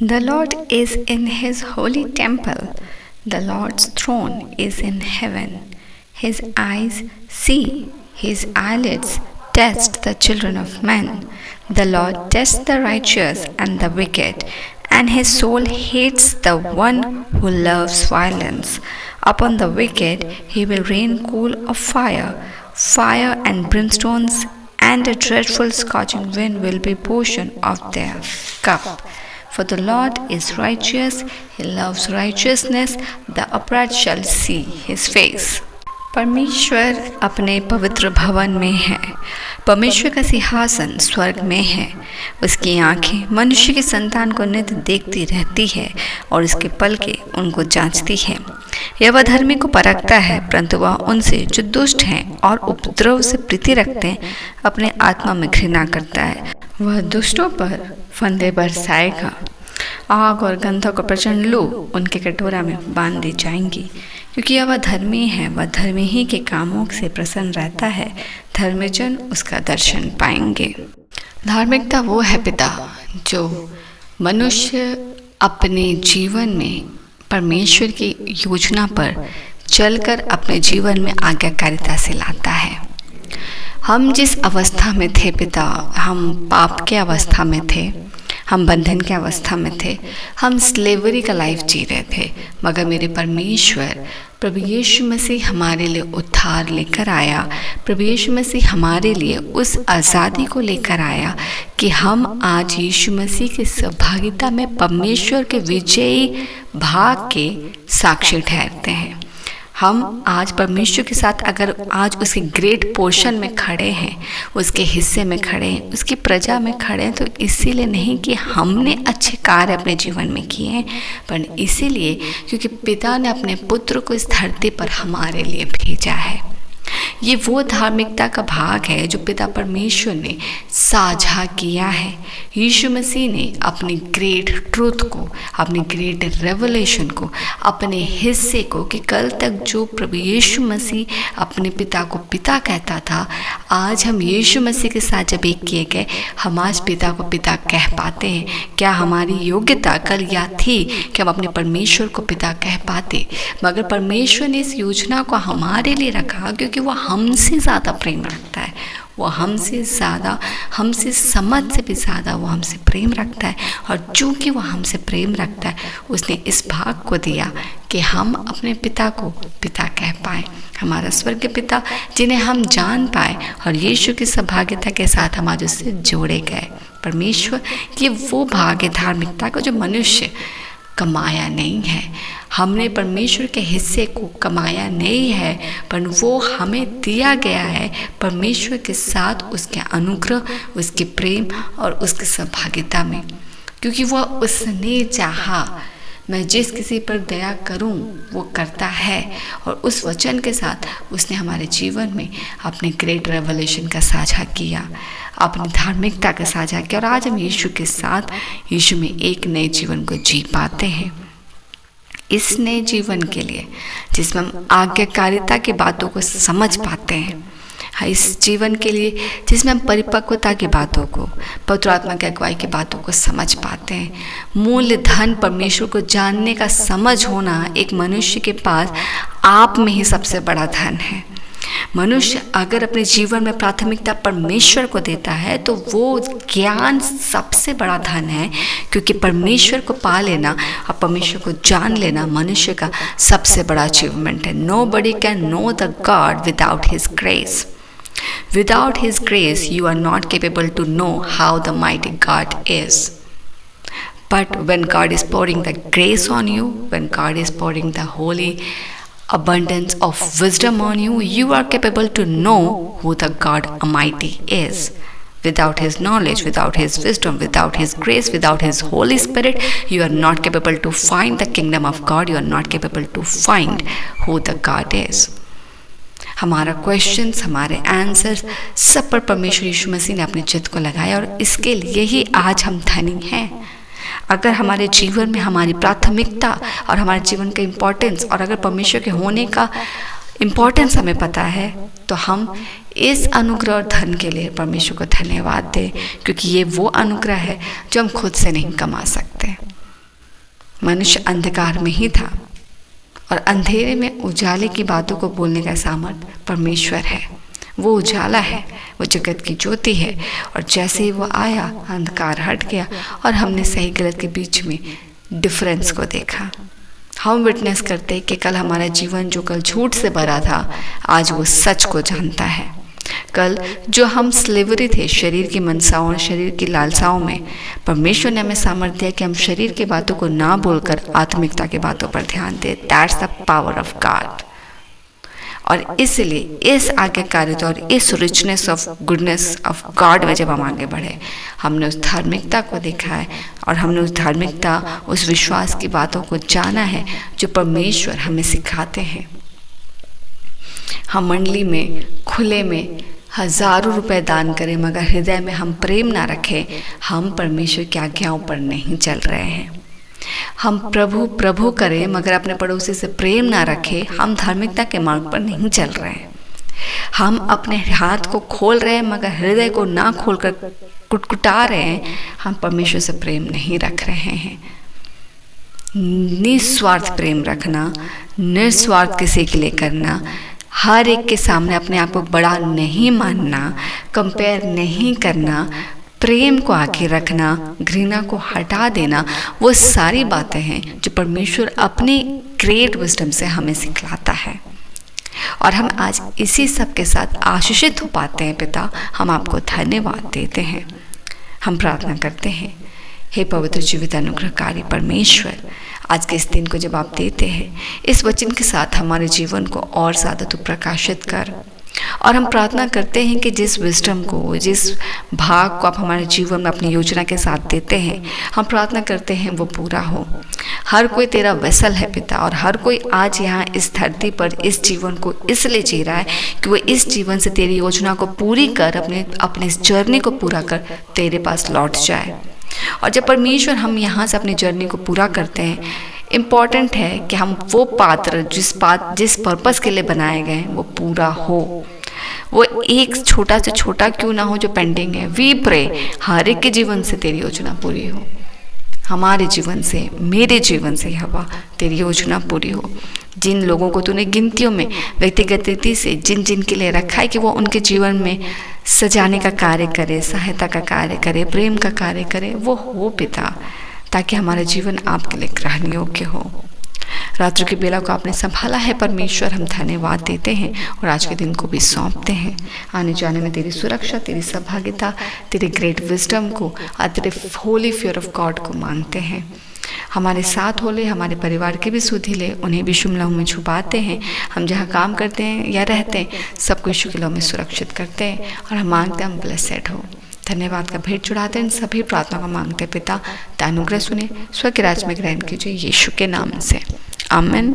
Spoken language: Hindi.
The Lord is in his holy temple. The Lord's throne is in heaven. His eyes see, his eyelids test the children of men. The Lord tests the righteous and the wicked, and his soul hates the one who loves violence. Upon the wicked he will rain coal of fire, fire and brimstones, and a dreadful scorching wind will be portion of their cup. For the Lord is righteous, he loves righteousness, the upright shall see his face. परमेश्वर अपने पवित्र भवन में है। परमेश्वर का सिंहासन स्वर्ग में है। उसकी आंखें मनुष्य की संतान को नित्य देखती रहती है और उसके पलकें उनको जांचती है। यह वह धर्मी को परखता है, परंतु वह उनसे जो दुष्ट हैं और उपद्रव से प्रीति रखते हैं अपने आत्मा में घृणा करता है। वह दुष्टों पर फंदे बरसाएगा, आग और गंधक और प्रचंड लू उनके कटोरा में बांध दी जाएंगी। क्योंकि यह वह धर्मी है, वह धर्मी ही के कामों से प्रसन्न रहता है, धर्मजन उसका दर्शन पाएंगे। धार्मिकता वो है पिता जो मनुष्य अपने जीवन में परमेश्वर की योजना पर चलकर अपने जीवन में आज्ञाकारिता से लाता है। हम जिस अवस्था में थे पिता, हम पाप के अवस्था में थे, हम बंधन के अवस्था में थे, हम स्लेवरी का लाइफ जी रहे थे, मगर मेरे परमेश्वर प्रभु यीशु मसीह हमारे लिए उद्धार लेकर आया। प्रभु यीशु मसीह हमारे लिए उस आज़ादी को लेकर आया कि हम आज यीशु मसीह की सहभागिता में परमेश्वर के विजयी भाग के साक्षी ठहरते हैं। हम आज परमेश्वर के साथ अगर आज उसके ग्रेट पोर्शन में खड़े हैं, उसके हिस्से में खड़े हैं, उसकी प्रजा में खड़े हैं, तो इसीलिए नहीं कि हमने अच्छे कार्य अपने जीवन में किए हैं, पर इसीलिए क्योंकि पिता ने अपने पुत्र को इस धरती पर हमारे लिए भेजा है। ये वो धार्मिकता का भाग है जो पिता परमेश्वर ने साझा किया है। यीशु मसीह ने अपनी ग्रेट ट्रूथ को, अपनी ग्रेट रेवलेशन को, अपने हिस्से को, कि कल तक जो प्रभु यीशु मसीह अपने पिता को पिता कहता था, आज हम यीशु मसीह के साथ जब एक किए गए, हम आज पिता को पिता कह पाते हैं। क्या हमारी योग्यता कल या थी कि हम अपने परमेश्वर को पिता कह पाते? मगर परमेश्वर ने इस योजना को हमारे लिए रखा क्योंकि वो हमसे ज़्यादा प्रेम रखता है। वो हमसे ज़्यादा, हमसे समझ से भी ज़्यादा वो हमसे प्रेम रखता है। और चूँकि वो हमसे प्रेम रखता है, उसने इस भाग को दिया कि हम अपने पिता को पिता कह पाएँ। हमारा स्वर्ग पिता जिन्हें हम जान पाए और यीशु की सहभागिता के साथ हम आज उससे जोड़े गए। परमेश्वर ये वो भाग है धार्मिकता का जो मनुष्य कमाया नहीं है। हमने परमेश्वर के हिस्से को कमाया नहीं है, पर वो हमें दिया गया है परमेश्वर के साथ उसके अनुग्रह, उसके प्रेम और उसकी सहभागिता में। क्योंकि वो उसने चाहा, मैं जिस किसी पर दया करूं वो करता है, और उस वचन के साथ उसने हमारे जीवन में अपने ग्रेट रेवलेशन का साझा किया, अपनी धार्मिकता का साझा किया, और आज हम यीशु के साथ, यीशु में एक नए जीवन को जी पाते हैं। इस नए जीवन के लिए जिसमें हम आज्ञाकारिता की बातों को समझ पाते हैं, इस जीवन के लिए जिसमें हम परिपक्वता की बातों को, पवित्र आत्मा की अगुवाई की बातों को समझ पाते हैं। मूल्य धन परमेश्वर को जानने का समझ होना एक मनुष्य के पास आप में ही सबसे बड़ा धन है। मनुष्य अगर अपने जीवन में प्राथमिकता परमेश्वर को देता है तो वो ज्ञान सबसे बड़ा धन है, क्योंकि परमेश्वर को पा लेना और परमेश्वर को जान लेना मनुष्य का सबसे बड़ा अचीवमेंट है। Nobody can know the God without His grace. Without His grace, you are not capable to know how the mighty God is. But when God is pouring the grace on you, when God is pouring the holy abundance of wisdom on you, you are capable to know who the God Almighty is. Without His knowledge, without His wisdom, without His grace, without His Holy Spirit, you are not capable to find the kingdom of God. You are not capable to find who the God is. हमारा क्वेश्चंस, हमारे आंसर्स सब पर परमेश्वर यीशु मसीह ने अपने चित्त को लगाया, और इसके लिए ही आज हम धनी हैं। अगर हमारे जीवन में हमारी प्राथमिकता और हमारे जीवन का इम्पोर्टेंस, और अगर परमेश्वर के होने का इम्पोर्टेंस हमें पता है, तो हम इस अनुग्रह और धन के लिए परमेश्वर को धन्यवाद दें, क्योंकि ये वो अनुग्रह है जो हम खुद से नहीं कमा सकते। मनुष्य अंधकार में ही था और अंधेरे में उजाले की बातों को बोलने का सामर्थ्य परमेश्वर है। वो उजाला है, वो जगत की ज्योति है। और जैसे ही वो आया, अंधकार हट गया और हमने सही गलत के बीच में डिफरेंस को देखा। हम विटनेस करते हैं कि कल हमारा जीवन जो कल झूठ से भरा था, आज वो सच को जानता है। कल जो हम स्लेवरी थे शरीर की मनसाओं और शरीर की लालसाओं में, परमेश्वर ने हमें सामर्थ्य दिया कि हम शरीर की बातों को ना बोलकर आत्मिकता की बातों पर ध्यान दें। That's the power of God. और इसलिए इस आज्ञाकारिता और इस richness of goodness of God में जब हम आगे बढ़े, हमने उस धार्मिकता को देखा है और हमने उस धार्मिकता, उस विश्वास की बातों को जाना है जो परमेश्वर हमें सिखाते हैं। हम मंडली में खुले में हजारों रुपए दान करें मगर हृदय में हम प्रेम ना रखें, हम परमेश्वर की आज्ञाओं पर नहीं चल रहे हैं। हम प्रभु प्रभु करें मगर अपने पड़ोसी से प्रेम ना रखें, हम धार्मिकता के मार्ग पर नहीं चल रहे हैं। हम अपने हाथ को खोल रहे हैं मगर हृदय को ना खोलकर कुटकुटा रहे हैं, हम परमेश्वर से प्रेम नहीं रख रहे हैं। निस्वार्थ प्रेम रखना, निस्वार्थ किसी के लिए करना, हर एक के सामने अपने आप को बड़ा नहीं मानना, कंपेयर नहीं करना, प्रेम को आगे रखना, घृणा को हटा देना, वो सारी बातें हैं जो परमेश्वर अपने ग्रेट विजडम से हमें सिखलाता है। और हम आज इसी सब के साथ आशीषित हो पाते हैं। पिता, हम आपको धन्यवाद देते हैं। हम प्रार्थना करते हैं, हे पवित्र जीवित अनुग्रहकारी परमेश्वर, आज के इस दिन को जब आप देते हैं, इस वचन के साथ हमारे जीवन को और ज़्यादा तू प्रकाशित कर। और हम प्रार्थना करते हैं कि जिस विजडम को, जिस भाग को आप हमारे जीवन में अपनी योजना के साथ देते हैं, हम प्रार्थना करते हैं वो पूरा हो। हर कोई तेरा वेसल है पिता, और हर कोई आज यहाँ इस धरती पर इस जीवन को इसलिए जी रहा है कि वो इस जीवन से तेरी योजना को पूरी कर, अपने इस जर्नी को पूरा कर तेरे पास लौट जाए। और जब परमेश्वर हम यहाँ से अपनी जर्नी को पूरा करते हैं, इम्पॉर्टेंट है कि हम वो पात्र जिस पर्पस के लिए बनाए गए हैं वो पूरा हो। वो एक छोटा से छोटा क्यों ना हो जो पेंडिंग है। वी प्रे हर एक के जीवन से तेरी योजना पूरी हो, हमारे जीवन से, मेरे जीवन से हवा तेरी योजना पूरी हो। जिन लोगों को तूने गिनतियों में व्यक्तिगत रीति से जिन जिन के लिए रखा है कि वो उनके जीवन में सजाने का कार्य करे, सहायता का कार्य करे, प्रेम का कार्य करे, वो हो पिता, ताकि हमारा जीवन आपके लिए ग्रहण योग्य हो। रात्रि की बेला को आपने संभाला है परमेश्वर, हम धन्यवाद देते हैं और आज के दिन को भी सौंपते हैं। आने जाने में तेरी सुरक्षा, तेरी सहभागिता, तेरे ग्रेट विजडम को और तेरे होली फियर ऑफ गॉड को मांगते हैं। हमारे साथ हो ले, हमारे परिवार की भी सुधि ले, उन्हें भी शुभ लहू में छुपाते हैं। हम जहाँ काम करते हैं या रहते हैं सबको यीशु के लहू में सुरक्षित करते हैं और हम मांगते हैं हम ब्लेसेड हो। धन्यवाद का भेंट चढ़ाते हैं, इन सभी प्रार्थना को मांगते पिता, अनुग्रह सुने, स्व के राज में ग्रहण कीजिए यीशु के नाम से, आमीन।